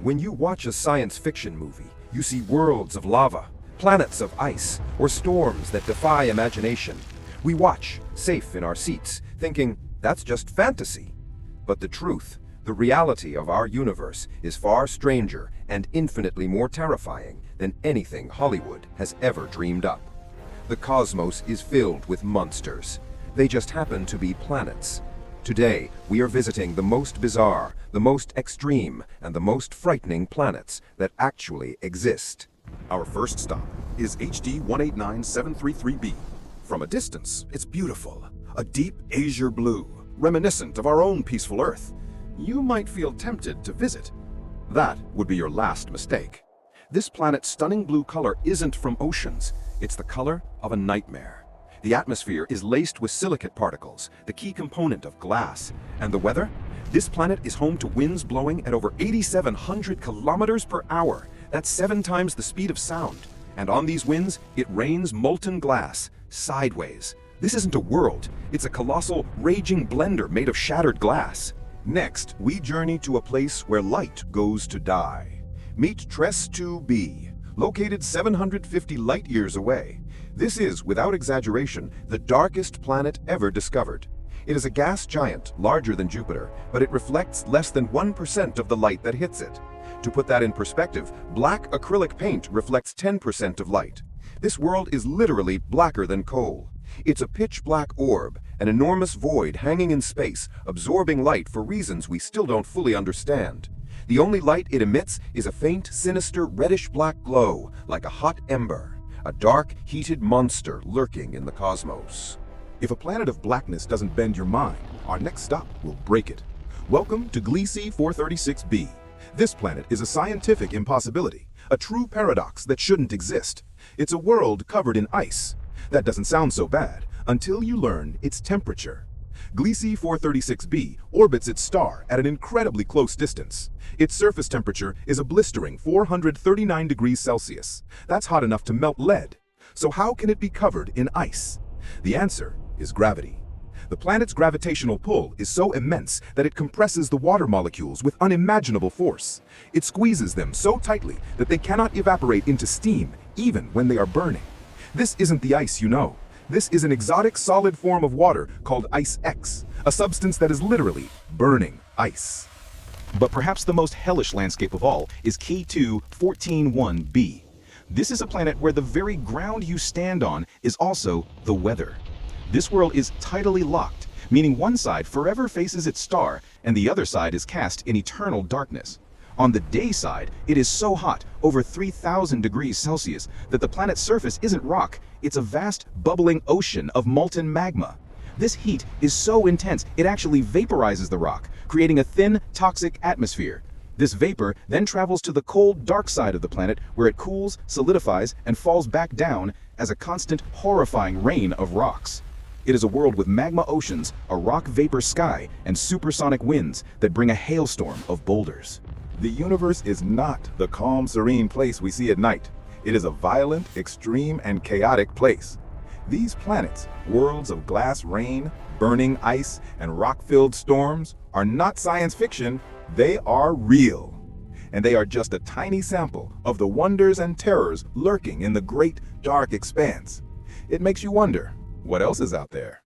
When you watch a science fiction movie, you see worlds of lava, planets of ice, or storms that defy imagination. We watch, safe in our seats, thinking, that's just fantasy. But the truth, the reality of our universe, is far stranger and infinitely more terrifying than anything Hollywood has ever dreamed up. The cosmos is filled with monsters. They just happen to be planets. Today, we are visiting the most bizarre, the most extreme, and the most frightening planets that actually exist. Our first stop is HD 189733b. From a distance, it's beautiful, a deep azure blue, reminiscent of our own peaceful Earth. You might feel tempted to visit. That would be your last mistake. This planet's stunning blue color isn't from oceans, it's the color of a nightmare. The atmosphere is laced with silicate particles, the key component of glass. And the weather? This planet is home to winds blowing at over 8,700 kilometers per hour. That's 7 times the speed of sound. And on these winds, it rains molten glass, sideways. This isn't a world, it's a colossal, raging blender made of shattered glass. Next, we journey to a place where light goes to die. Meet Tress 2b, located 750 light-years away. This is, without exaggeration, the darkest planet ever discovered. It is a gas giant, larger than Jupiter, but it reflects less than 1% of the light that hits it. To put that in perspective, black acrylic paint reflects 10% of light. This world is literally blacker than coal. It's a pitch-black orb, an enormous void hanging in space, absorbing light for reasons we still don't fully understand. The only light it emits is a faint, sinister, reddish-black glow, like a hot ember. A dark, heated monster lurking in the cosmos. If a planet of blackness doesn't bend your mind, our next stop will break it. Welcome to Gliese 436b. This planet is a scientific impossibility, a true paradox that shouldn't exist. It's a world covered in ice. That doesn't sound so bad until you learn its temperature. Gliese 436b orbits its star at an incredibly close distance. Its surface temperature is a blistering 439 degrees Celsius. That's hot enough to melt lead. So how can it be covered in ice? The answer is gravity. The planet's gravitational pull is so immense that it compresses the water molecules with unimaginable force. It squeezes them so tightly that they cannot evaporate into steam, even when they are burning. This isn't the ice you know. This is an exotic solid form of water called Ice X, a substance that is literally burning ice. But perhaps the most hellish landscape of all is K2 141b. This is a planet where the very ground you stand on is also the weather. This world is tidally locked, meaning one side forever faces its star and the other side is cast in eternal darkness. On the day side, it is so hot, over 3,000 degrees Celsius, that the planet's surface isn't rock, it's a vast, bubbling ocean of molten magma. This heat is so intense, it actually vaporizes the rock, creating a thin, toxic atmosphere. This vapor then travels to the cold, dark side of the planet, where it cools, solidifies, and falls back down as a constant, horrifying rain of rocks. It is a world with magma oceans, a rock vapor sky, and supersonic winds that bring a hailstorm of boulders. The universe is not the calm, serene place we see at night. It is a violent, extreme, and chaotic place. These planets, worlds of glass rain, burning ice, and rock-filled storms, are not science fiction, they are real. And they are just a tiny sample of the wonders and terrors lurking in the great, dark expanse. It makes you wonder, what else is out there?